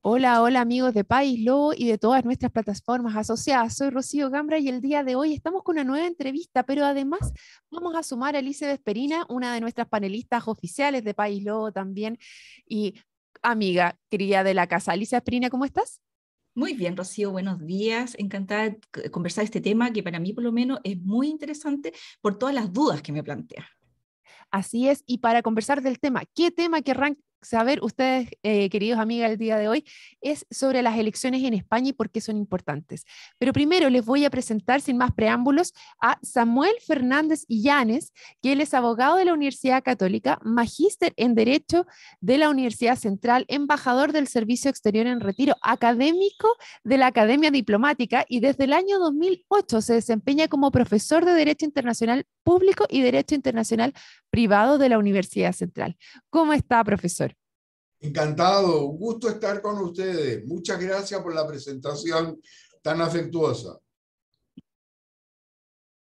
Hola, hola amigos de País Lobo y de todas nuestras plataformas asociadas. Soy Rocío Gambra y el día de hoy estamos con una nueva entrevista, pero además vamos a sumar a Alice Vesperina, una de nuestras panelistas oficiales de País Lobo también y amiga querida de la casa. Alice Vesperina, ¿cómo estás? Muy bien, Rocío, buenos días. Encantada de conversar este tema que para mí por lo menos es muy interesante por todas las dudas que me plantea. Así es, y para conversar del tema, ¿qué tema querrán saber ustedes, queridos amigas, el día de hoy? Es sobre las elecciones en España y por qué son importantes. Pero primero les voy a presentar, sin más preámbulos, a Samuel Fernández Illanes, que él es abogado de la Universidad Católica, magíster en Derecho de la Universidad Central, embajador del Servicio Exterior en Retiro, académico de la Academia Diplomática y desde el año 2008 se desempeña como profesor de Derecho Internacional Público y Derecho Internacional Privado de la Universidad Central. ¿Cómo está, profesor? Encantado, un gusto estar con ustedes. Muchas gracias por la presentación tan afectuosa.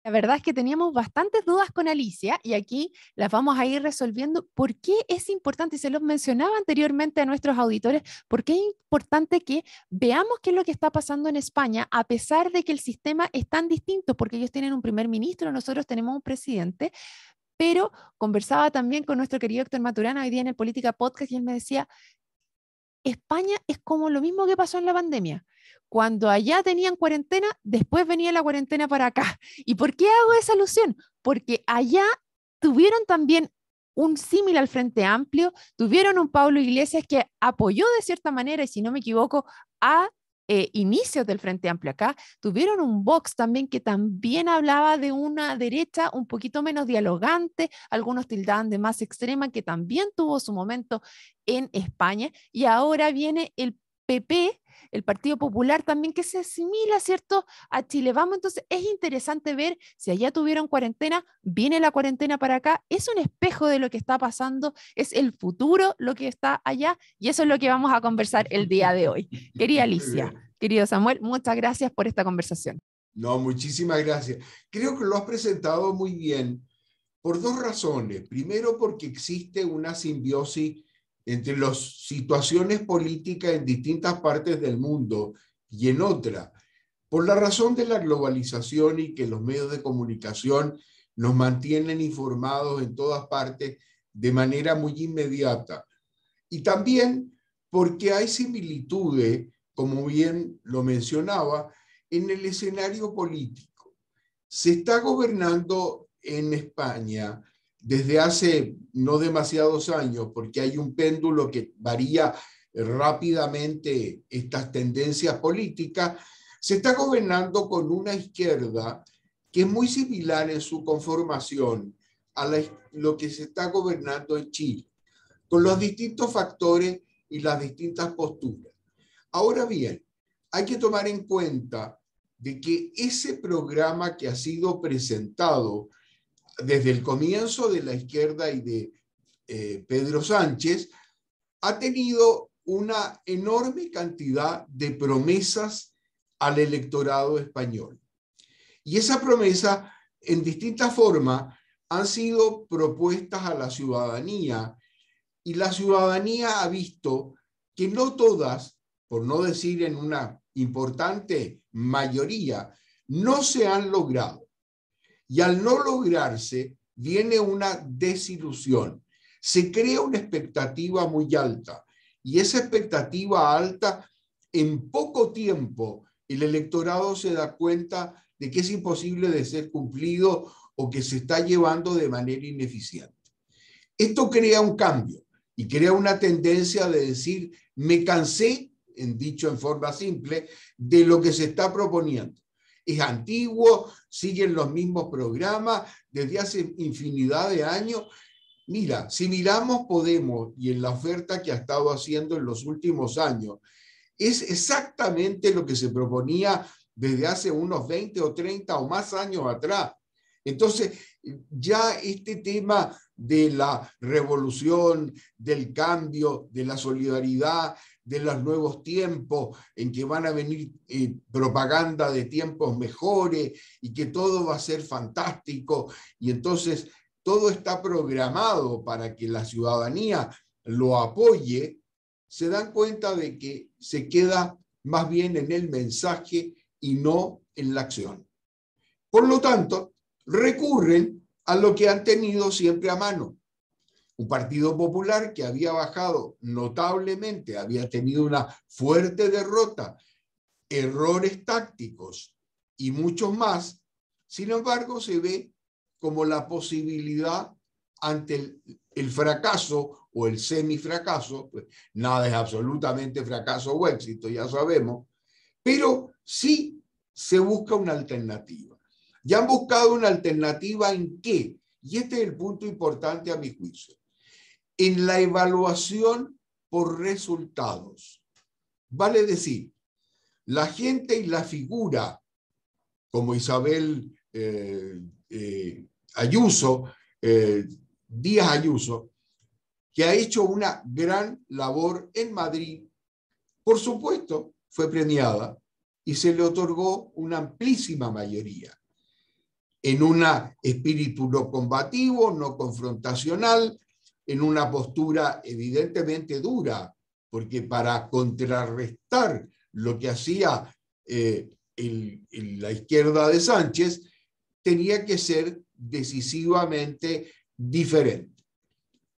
La verdad es que teníamos bastantes dudas con Alicia y aquí las vamos a ir resolviendo. ¿Por qué es importante? Y se los mencionaba anteriormente a nuestros auditores, ¿por qué es importante que veamos qué es lo que está pasando en España a pesar de que el sistema es tan distinto? Porque ellos tienen un primer ministro, nosotros tenemos un presidente, pero conversaba también con nuestro querido Héctor Maturana hoy día en el Política Podcast y él me decía, España es como lo mismo que pasó en la pandemia. Cuando allá tenían cuarentena, después venía la cuarentena para acá. ¿Y por qué hago esa alusión? Porque allá tuvieron también un símil al Frente Amplio, tuvieron un Pablo Iglesias que apoyó de cierta manera, y si no me equivoco, a inicios del Frente Amplio acá, tuvieron un Vox también que también hablaba de una derecha un poquito menos dialogante, algunos tildaban de más extrema, que también tuvo su momento en España, y ahora viene el PP, el Partido Popular también, que se asimila, ¿cierto?, a Chile Vamos. Entonces es interesante ver si allá tuvieron cuarentena, viene la cuarentena para acá, es un espejo de lo que está pasando, es el futuro lo que está allá, y eso es lo que vamos a conversar el día de hoy. Querida Muy Alicia, bien. querido Samuel, muchas gracias por esta conversación. No, muchísimas gracias. Creo que lo has presentado muy bien por dos razones. Primero, porque existe una simbiosis entre las situaciones políticas en distintas partes del mundo y en otra. Por la razón de la globalización y que los medios de comunicación nos mantienen informados en todas partes de manera muy inmediata. Y también porque hay similitudes, como bien lo mencionaba, en el escenario político. Se está gobernando en España desde hace no demasiados años, porque hay un péndulo que varía rápidamente estas tendencias políticas. Se está gobernando con una izquierda que es muy similar en su conformación a lo que se está gobernando en Chile, con los distintos factores y las distintas posturas. Ahora bien, hay que tomar en cuenta de que ese programa que ha sido presentado desde el comienzo de la izquierda y de Pedro Sánchez ha tenido una enorme cantidad de promesas al electorado español. Y esa promesa, en distintas formas, han sido propuestas a la ciudadanía, y la ciudadanía ha visto que no todas, por no decir en una importante mayoría, no se han logrado. Y al no lograrse, viene una desilusión. Se crea una expectativa muy alta. Y esa expectativa alta, en poco tiempo, el electorado se da cuenta de que es imposible de ser cumplido o que se está llevando de manera ineficiente. Esto crea un cambio y crea una tendencia de decir, me cansé, dicho en forma simple, de lo que se está proponiendo. Es antiguo, siguen los mismos programas desde hace infinidad de años. Mira, si miramos Podemos y en la oferta que ha estado haciendo en los últimos años, es exactamente lo que se proponía desde hace unos 20 o 30 o más años atrás. Entonces, ya este tema de la revolución, del cambio, de la solidaridad, de los nuevos tiempos en que van a venir propaganda de tiempos mejores y que todo va a ser fantástico, y entonces todo está programado para que la ciudadanía lo apoye, se dan cuenta de que se queda más bien en el mensaje y no en la acción. Por lo tanto, recurren a lo que han tenido siempre a mano. Un Partido Popular que había bajado notablemente, había tenido una fuerte derrota, errores tácticos y muchos más. Sin embargo, se ve como la posibilidad ante el fracaso o el semifracaso, pues nada es absolutamente fracaso o éxito, ya sabemos, pero sí se busca una alternativa. Ya han buscado una alternativa ¿en qué? Y este es el punto importante a mi juicio. En la evaluación por resultados. Vale decir, la gente y la figura, como Isabel Ayuso, Díaz Ayuso, que ha hecho una gran labor en Madrid, por supuesto, fue premiada y se le otorgó una amplísima mayoría en un espíritu no combativo, no confrontacional, en una postura evidentemente dura, porque para contrarrestar lo que hacía la izquierda de Sánchez, tenía que ser decisivamente diferente.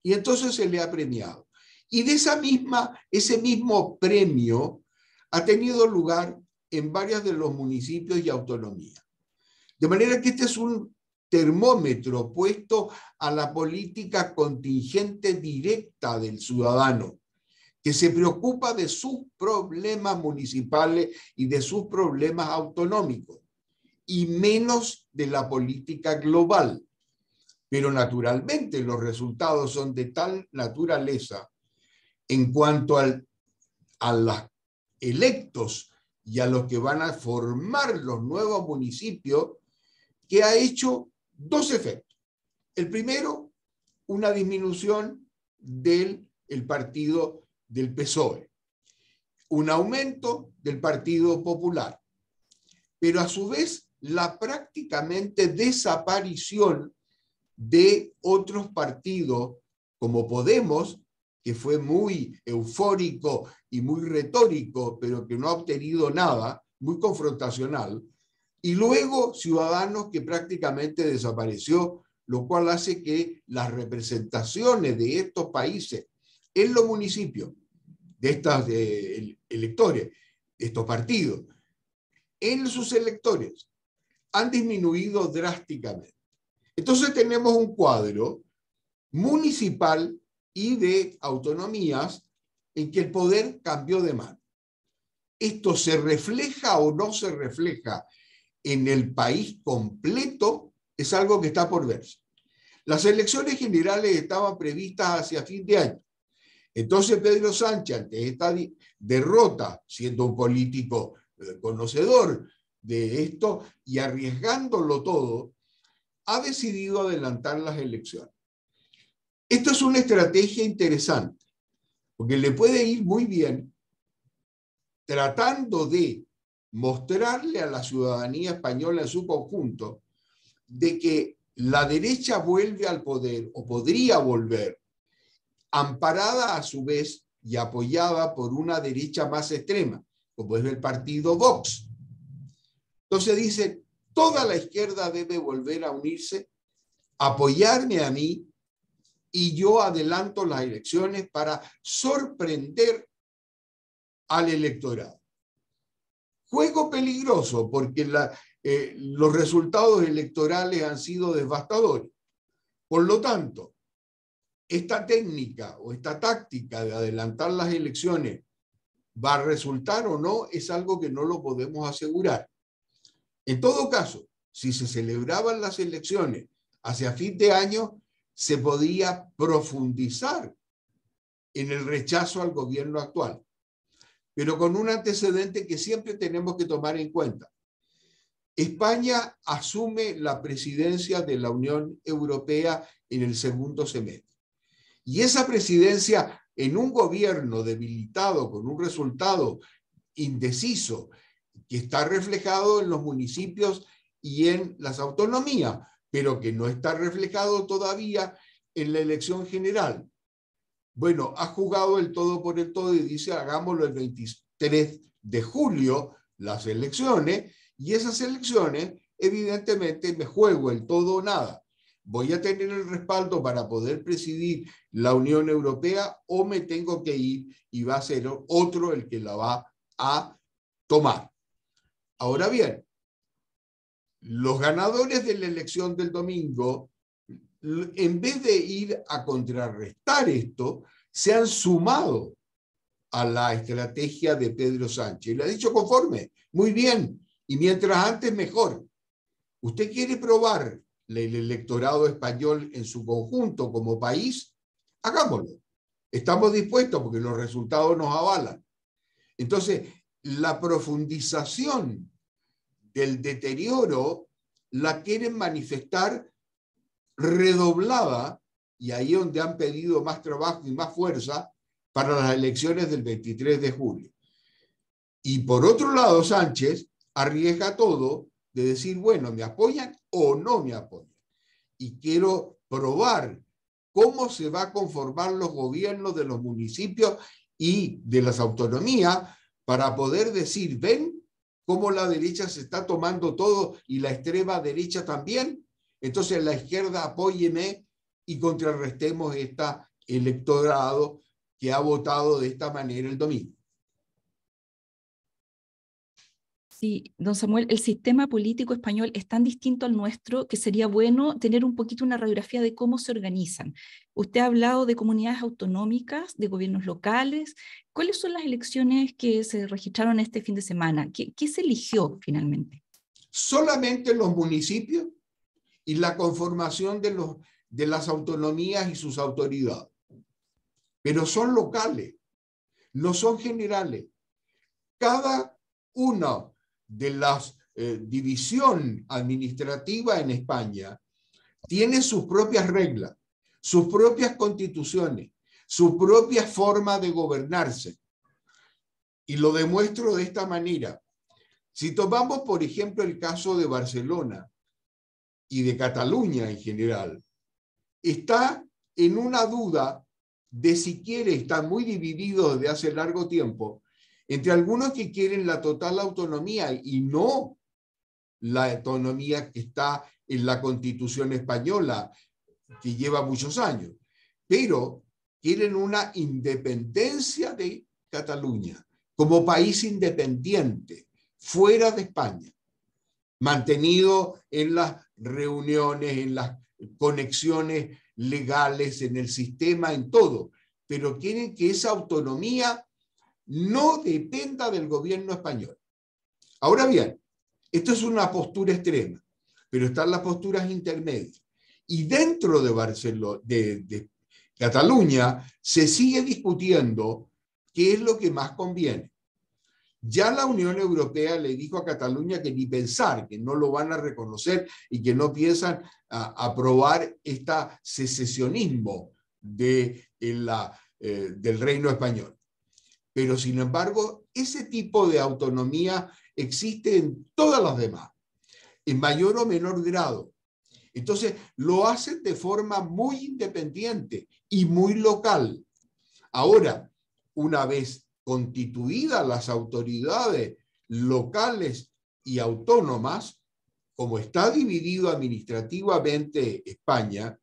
Y entonces se le ha premiado. Y de ese mismo premio ha tenido lugar en varios de los municipios y autonomías. De manera que este es un termómetro puesto a la política contingente directa del ciudadano, que se preocupa de sus problemas municipales y de sus problemas autonómicos, y menos de la política global. Pero naturalmente los resultados son de tal naturaleza en cuanto a los electos y a los que van a formar los nuevos municipios, que ha hecho dos efectos. El primero, una disminución del partido del PSOE, un aumento del Partido Popular, pero a su vez la prácticamente desaparición de otros partidos como Podemos, que fue muy eufórico y muy retórico, pero que no ha obtenido nada, muy confrontacional, y luego Ciudadanos, que prácticamente desapareció, lo cual hace que las representaciones de estos países en los municipios, de estos electores, de estos partidos, en sus electores, han disminuido drásticamente. Entonces tenemos un cuadro municipal y de autonomías en que el poder cambió de mano. ¿Esto se refleja o no se refleja en el país completo? Es algo que está por verse. Las elecciones generales estaban previstas hacia fin de año. Entonces Pedro Sánchez, ante esta derrota, siendo un político conocedor de esto y arriesgándolo todo, ha decidido adelantar las elecciones. Esto es una estrategia interesante, porque le puede ir muy bien tratando de mostrarle a la ciudadanía española en su conjunto de que la derecha vuelve al poder o podría volver, amparada a su vez y apoyada por una derecha más extrema, como es el partido Vox. Entonces dice, toda la izquierda debe volver a unirse, apoyarme a mí, y yo adelanto las elecciones para sorprender al electorado. Juego peligroso porque los resultados electorales han sido devastadores. Por lo tanto, esta técnica o esta táctica de adelantar las elecciones va a resultar o no, es algo que no lo podemos asegurar. En todo caso, si se celebraban las elecciones hacia fin de año, se podía profundizar en el rechazo al gobierno actual, pero con un antecedente que siempre tenemos que tomar en cuenta. España asume la presidencia de la Unión Europea en el segundo semestre. Y esa presidencia en un gobierno debilitado, con un resultado indeciso, que está reflejado en los municipios y en las autonomías, pero que no está reflejado todavía en la elección general. Bueno, ha jugado el todo por el todo y dice, hagámoslo el 23 de julio, las elecciones, y esas elecciones, evidentemente, me juego el todo o nada. Voy a tener el respaldo para poder presidir la Unión Europea o me tengo que ir y va a ser otro el que la va a tomar. Ahora bien, los ganadores de la elección del domingo, en vez de ir a contrarrestar esto, se han sumado a la estrategia de Pedro Sánchez. Le ha dicho conforme, muy bien, y mientras antes mejor. ¿Usted quiere probar el electorado español en su conjunto como país? Hagámoslo. Estamos dispuestos porque los resultados nos avalan. Entonces, la profundización del deterioro la quieren manifestar redoblada, y ahí es donde han pedido más trabajo y más fuerza para las elecciones del 23 de julio. Y por otro lado, Sánchez arriesga todo de decir, bueno, ¿me apoyan o no me apoyan? Y quiero probar cómo se va a conformar los gobiernos de los municipios y de las autonomías para poder decir, ven cómo la derecha se está tomando todo y la extrema derecha también. Entonces la izquierda apóyeme y contrarrestemos este electorado que ha votado de esta manera el domingo. Sí, don Samuel, el sistema político español es tan distinto al nuestro que sería bueno tener un poquito una radiografía de cómo se organizan. Usted ha hablado de comunidades autonómicas, de gobiernos locales. ¿Cuáles son las elecciones que se registraron este fin de semana? ¿Qué se eligió finalmente? Solamente los municipios y la conformación de las autonomías y sus autoridades. Pero son locales, no son generales. Cada una de las división administrativa en España tiene sus propias reglas, sus propias constituciones, su propia forma de gobernarse. Y lo demuestro de esta manera. Si tomamos, por ejemplo, el caso de Barcelona y de Cataluña en general, está en una duda de si quiere, está muy dividido desde hace largo tiempo, entre algunos que quieren la total autonomía y no la autonomía que está en la Constitución española, que lleva muchos años, pero quieren una independencia de Cataluña como país independiente, fuera de España, mantenido en las reuniones, en las conexiones legales, en el sistema, en todo, pero quieren que esa autonomía no dependa del gobierno español. Ahora bien, esto es una postura extrema, pero están las posturas intermedias. Y dentro de Barcelona, de Cataluña, se sigue discutiendo qué es lo que más conviene. Ya la Unión Europea le dijo a Cataluña que ni pensar, que no lo van a reconocer y que no piensan aprobar este secesionismo del reino español. Pero, sin embargo, ese tipo de autonomía existe en todas las demás, en mayor o menor grado. Entonces, lo hacen de forma muy independiente y muy local. Ahora, una vez constituidas las autoridades locales y autónomas, como está dividido administrativamente España,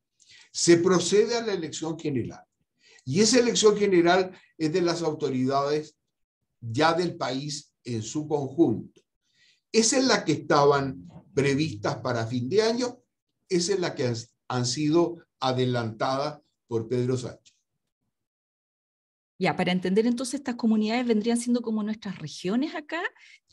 se procede a la elección general. Y esa elección general es de las autoridades ya del país en su conjunto. Esa es la que estaban previstas para fin de año, esa es la que han sido adelantadas por Pedro Sánchez. Ya, para entender entonces, estas comunidades vendrían siendo como nuestras regiones acá,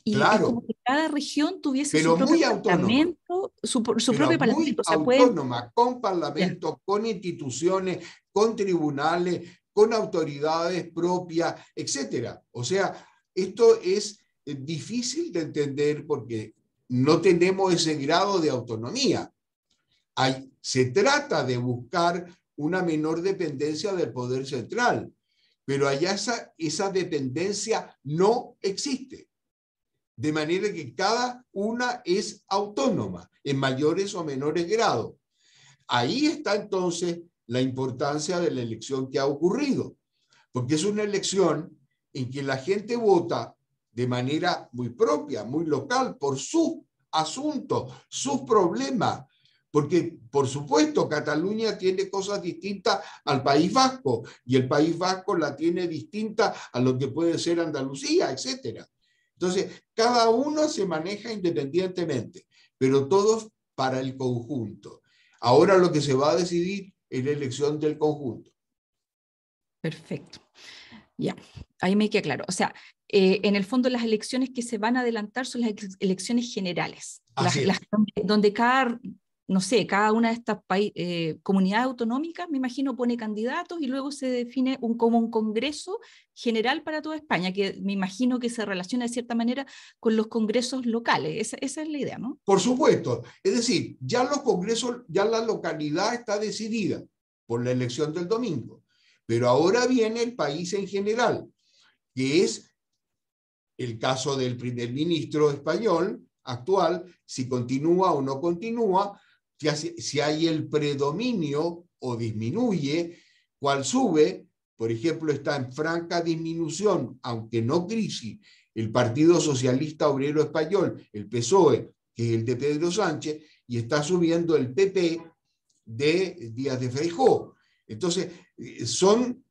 y Claro, es como que cada región tuviese pero su propio muy autónoma, parlamento, su pero propio muy parlamento. O sea, autónoma, con Ya. parlamento, con instituciones, con tribunales, con autoridades propias, etcétera. O sea, esto es difícil de entender porque no tenemos ese grado de autonomía. Se trata de buscar una menor dependencia del poder central, pero allá esa dependencia no existe. De manera que cada una es autónoma en mayores o menores grados. Ahí está entonces la importancia de la elección que ha ocurrido, porque es una elección en que la gente vota de manera muy propia, muy local, por sus asuntos, sus problemas, porque por supuesto Cataluña tiene cosas distintas al País Vasco y el País Vasco la tiene distinta a lo que puede ser Andalucía, etc. Entonces, cada uno se maneja independientemente, pero todos para el conjunto. Ahora lo que se va a decidir es la elección del conjunto. Perfecto. Ya, ahí me queda claro. O sea, en el fondo las elecciones que se van a adelantar son las elecciones generales, donde cada, no sé, cada una de estas comunidades autonómicas, me imagino, pone candidatos y luego se define como un congreso general para toda España, que me imagino que se relaciona de cierta manera con los congresos locales. Esa es la idea, ¿no? Por supuesto. Es decir, ya los congresos, ya la localidad está decidida por la elección del domingo. Pero ahora viene el país en general, que es el caso del primer ministro español actual, si continúa o no continúa, si hay el predominio o disminuye, cuál sube. Por ejemplo, está en franca disminución, aunque no crisis, el Partido Socialista Obrero Español, el PSOE, que es el de Pedro Sánchez, y está subiendo el PP de Díaz de Feijóo. Entonces, son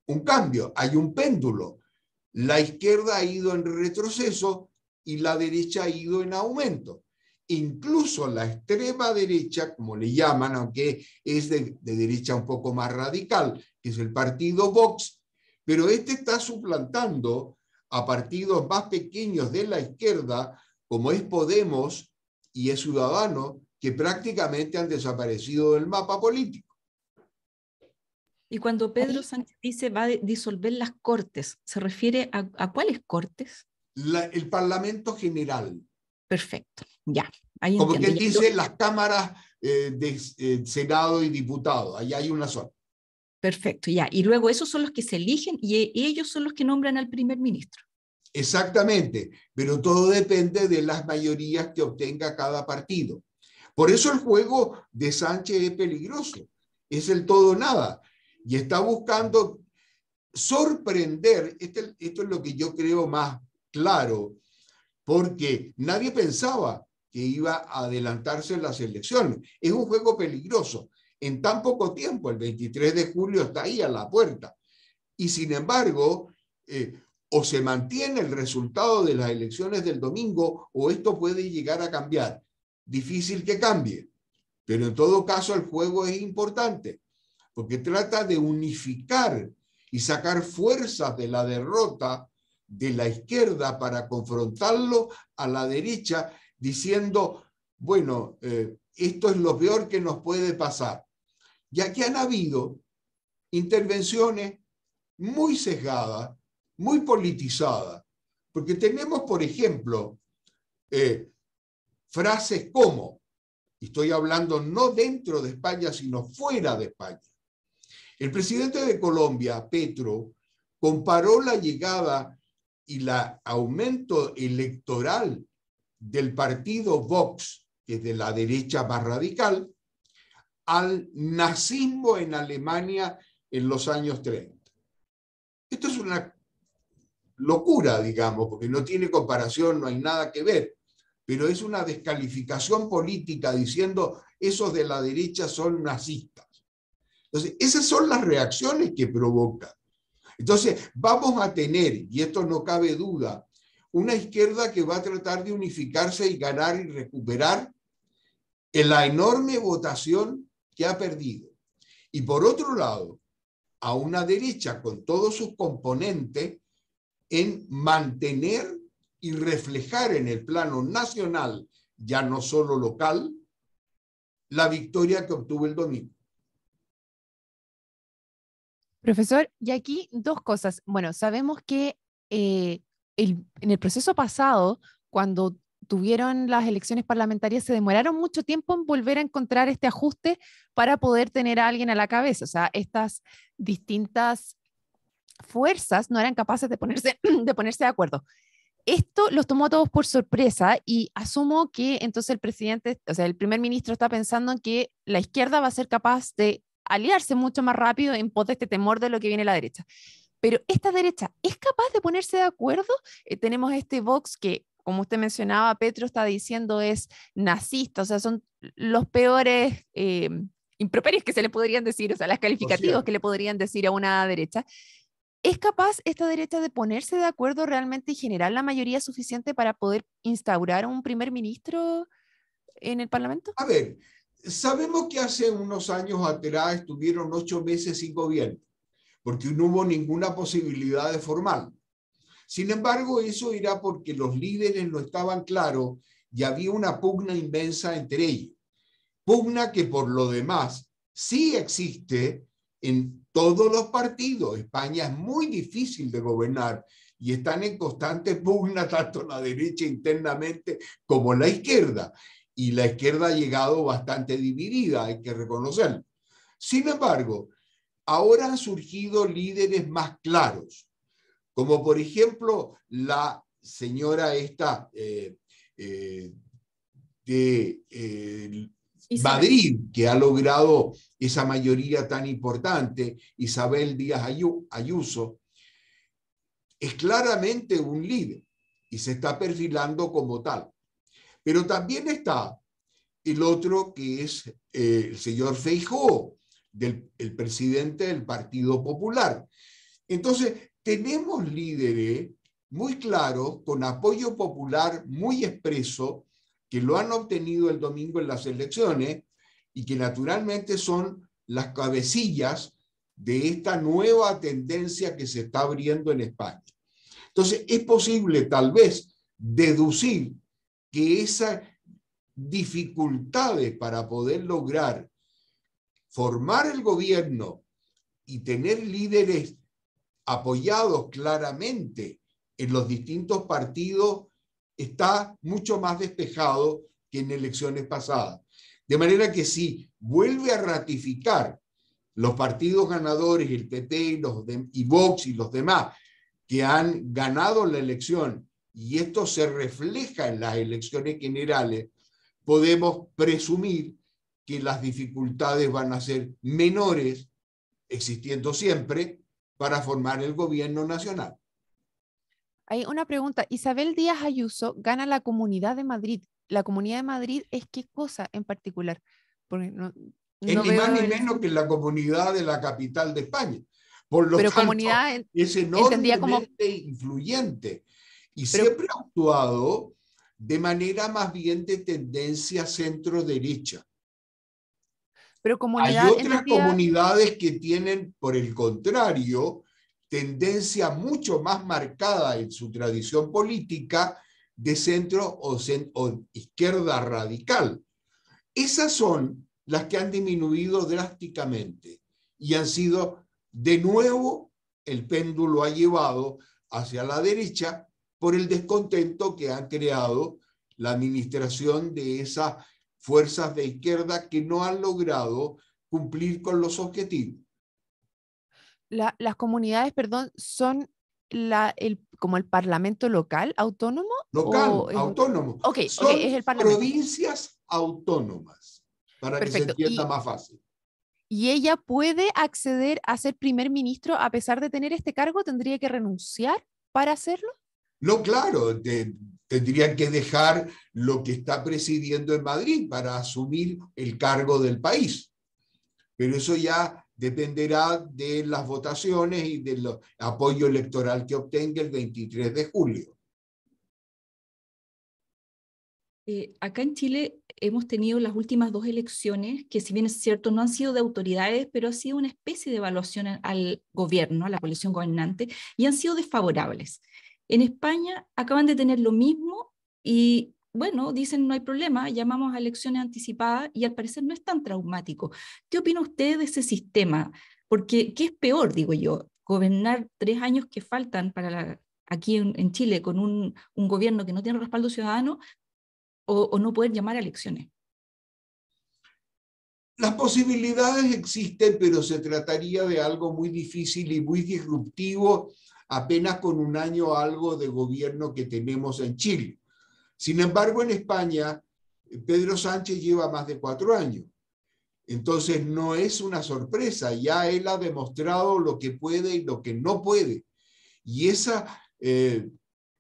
un cambio, hay un péndulo. La izquierda ha ido en retroceso y la derecha ha ido en aumento. Incluso la extrema derecha, como le llaman, aunque es de derecha un poco más radical, que es el partido Vox, pero este está suplantando a partidos más pequeños de la izquierda, como es Podemos y es Ciudadanos, que prácticamente han desaparecido del mapa político. Y cuando Pedro Sánchez dice va a disolver las cortes, ¿se refiere a cuáles cortes? El Parlamento General. Perfecto, ya. Ahí como entiendo. que dice las cámaras de Senado y diputados, ahí hay una sola. Perfecto, ya. Y luego esos son los que se eligen y ellos son los que nombran al primer ministro. Exactamente, pero todo depende de las mayorías que obtenga cada partido. Por eso el juego de Sánchez es peligroso, es el todo o nada, y está buscando sorprender. Esto es lo que yo creo más claro, porque nadie pensaba que iba a adelantarse las elecciones. Es un juego peligroso. En tan poco tiempo, el 23 de julio está ahí a la puerta. Y sin embargo, o se mantiene el resultado de las elecciones del domingo o esto puede llegar a cambiar. Difícil que cambie, pero en todo caso el juego es importante porque trata de unificar y sacar fuerzas de la derrota de la izquierda para confrontarlo a la derecha diciendo, bueno, esto es lo peor que nos puede pasar. Ya que han habido intervenciones muy sesgadas, muy politizadas, porque tenemos, por ejemplo, frases como, y estoy hablando no dentro de España, sino fuera de España. El presidente de Colombia, Petro, comparó la llegada y el aumento electoral del partido Vox, que es de la derecha más radical, al nazismo en Alemania en los años 30. Esto es una locura, digamos, porque no tiene comparación, no hay nada que ver, pero es una descalificación política diciendo esos de la derecha son nazistas. Entonces, esas son las reacciones que provoca. Entonces, vamos a tener, y esto no cabe duda, una izquierda que va a tratar de unificarse y ganar y recuperar en la enorme votación que ha perdido. Y por otro lado, a una derecha con todos sus componentes en mantener y reflejar en el plano nacional, ya no solo local, la victoria que obtuvo el domingo. Profesor, y aquí dos cosas. Bueno, sabemos que en el proceso pasado, cuando tuvieron las elecciones parlamentarias, se demoraron mucho tiempo en volver a encontrar este ajuste para poder tener a alguien a la cabeza. O sea, estas distintas fuerzas no eran capaces de ponerse de acuerdo. Esto los tomó a todos por sorpresa y asumo que entonces el presidente, o sea, el primer ministro está pensando en que la izquierda va a ser capaz de aliarse mucho más rápido en pos de este temor de lo que viene la derecha. Pero esta derecha es capaz de ponerse de acuerdo. Tenemos este Vox que, como usted mencionaba, Petro está diciendo es nazista, o sea, son los peores improperios que se le podrían decir, o sea, las calificativos que le podrían decir a una derecha. ¿Es capaz esta derecha de ponerse de acuerdo realmente y generar la mayoría suficiente para poder instaurar un primer ministro en el Parlamento? A ver, sabemos que hace unos años atrás estuvieron 8 meses sin gobierno, porque no hubo ninguna posibilidad de formal. Sin embargo, eso era porque los líderes no estaban claros y había una pugna inmensa entre ellos. Pugna que por lo demás sí existe en todos los partidos. España es muy difícil de gobernar y están en constante pugna tanto la derecha internamente como la izquierda. Y la izquierda ha llegado bastante dividida, hay que reconocerlo. Sin embargo, ahora han surgido líderes más claros, como por ejemplo la señora esta de Madrid, que ha logrado esa mayoría tan importante, Isabel Díaz Ayuso, es claramente un líder y se está perfilando como tal. Pero también está el otro que es el señor Feijóo, el presidente del Partido Popular. Entonces, tenemos líderes muy claros, con apoyo popular muy expreso, que lo han obtenido el domingo en las elecciones y que naturalmente son las cabecillas de esta nueva tendencia que se está abriendo en España. Entonces, es posible tal vez deducir que esas dificultades para poder lograr formar el gobierno y tener líderes apoyados claramente en los distintos partidos está mucho más despejado que en elecciones pasadas. De manera que si vuelve a ratificar los partidos ganadores, el PP y Vox y los demás, que han ganado la elección, y esto se refleja en las elecciones generales, podemos presumir que las dificultades van a ser menores, existiendo siempre, para formar el gobierno nacional. Hay una pregunta. Isabel Díaz Ayuso gana la Comunidad de Madrid. ¿La Comunidad de Madrid es qué cosa en particular? Porque es ni más ni menos que la comunidad de la capital de España. Por lo tanto, comunidad es enormemente influyente y siempre ha actuado de manera más bien de tendencia centro-derecha. Pero comunidad, hay otras comunidades que tienen, por el contrario, tendencia mucho más marcada en su tradición política de centro o izquierda radical. Esas son las que han disminuido drásticamente y han sido, de nuevo, el péndulo ha llevado hacia la derecha por el descontento que han creado la administración de esas fuerzas de izquierda que no han logrado cumplir con los objetivos. Las comunidades, perdón, son como el parlamento local, autónomo. Local, autónomo. Son es el parlamento. Provincias autónomas, para Perfecto. Que se entienda más fácil. ¿Y ella puede acceder a ser primer ministro a pesar de tener este cargo? ¿Tendría que renunciar para hacerlo? No, claro, tendría que dejar lo que está presidiendo en Madrid para asumir el cargo del país. Pero eso ya dependerá de las votaciones y del apoyo electoral que obtenga el 23 de julio. Acá en Chile hemos tenido las últimas 2 elecciones que, si bien es cierto, no han sido de autoridades, pero ha sido una especie de evaluación al gobierno, a la coalición gobernante, y han sido desfavorables. En España acaban de tener lo mismo y, bueno, dicen no hay problema, llamamos a elecciones anticipadas y al parecer no es tan traumático. ¿Qué opina usted de ese sistema? Porque, ¿qué es peor, digo yo? Gobernar 3 años que faltan para aquí en Chile con un gobierno que no tiene respaldo ciudadano o no poder llamar a elecciones. Las posibilidades existen, pero se trataría de algo muy difícil y muy disruptivo apenas con un año algo de gobierno que tenemos en Chile. Sin embargo, en España, Pedro Sánchez lleva más de 4 años Entonces no es una sorpresa, ya él ha demostrado lo que puede y lo que no puede. Y esa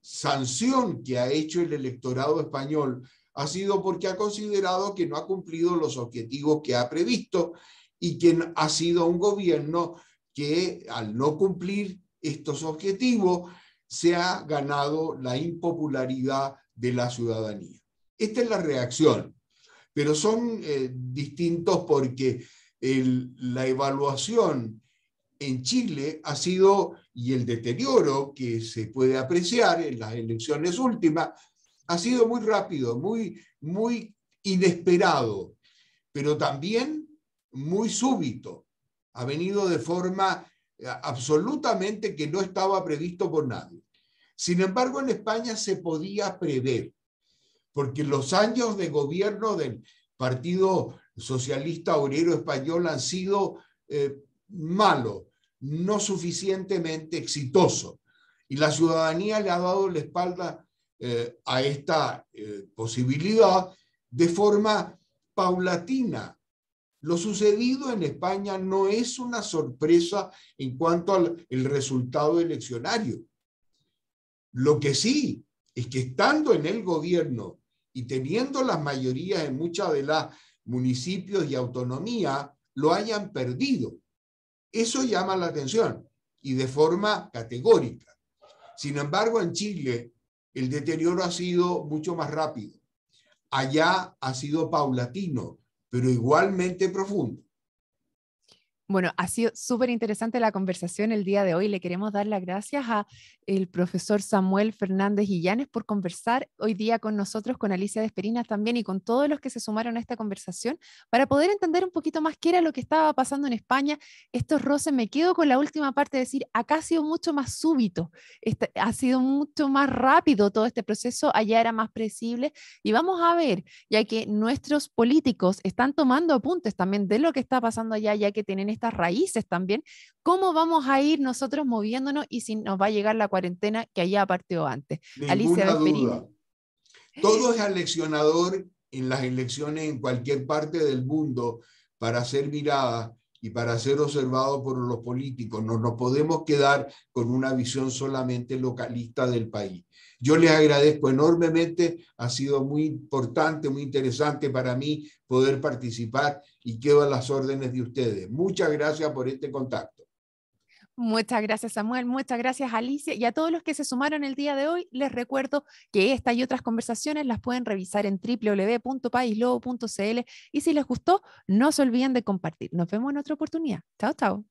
sanción que ha hecho el electorado español ha sido porque ha considerado que no ha cumplido los objetivos que ha previsto y que ha sido un gobierno que al no cumplir estos objetivos se ha ganado la impopularidad de la ciudadanía. Esta es la reacción, pero son distintos porque la evaluación en Chile ha sido, y el deterioro que se puede apreciar en las elecciones últimas, ha sido muy rápido, muy inesperado, pero también muy súbito. Ha venido de forma absolutamente que no estaba previsto por nadie. Sin embargo, en España se podía prever, porque los años de gobierno del Partido Socialista Obrero Español han sido malos, no suficientemente exitosos. Y la ciudadanía le ha dado la espalda a esta posibilidad de forma paulatina. Lo sucedido en España no es una sorpresa en cuanto al resultado eleccionario. Lo que sí es que estando en el gobierno y teniendo las mayorías en muchos de los municipios y autonomía, lo hayan perdido. Eso llama la atención y de forma categórica. Sin embargo, en Chile el deterioro ha sido mucho más rápido. Allá ha sido paulatino, pero igualmente profundo. Bueno, ha sido súper interesante la conversación el día de hoy. Le queremos dar las gracias al profesor Samuel Fernández Illanes por conversar hoy día con nosotros, con Alicia Desperinas también y con todos los que se sumaron a esta conversación para poder entender un poquito más qué era lo que estaba pasando en España. Estos roces, me quedo con la última parte de decir, acá ha sido mucho más súbito, ha sido mucho más rápido todo este proceso, allá era más predecible y vamos a ver, ya que nuestros políticos están tomando apuntes también de lo que está pasando allá, ya que tienen estas raíces también, cómo vamos a ir nosotros moviéndonos y si nos va a llegar la cuarentena que allá partió antes. Alicia Ninguna Vesperini. duda. Todo es aleccionador en las elecciones en cualquier parte del mundo para ser mirada y para ser observado por los políticos. No nos podemos quedar con una visión solamente localista del país. Yo les agradezco enormemente, ha sido muy importante, muy interesante para mí poder participar y quedo a las órdenes de ustedes. Muchas gracias por este contacto. Muchas gracias, Samuel. Muchas gracias, Alicia. Y a todos los que se sumaron el día de hoy, les recuerdo que esta y otras conversaciones las pueden revisar en www.paislobo.cl y si les gustó, no se olviden de compartir. Nos vemos en otra oportunidad. Chao, chao.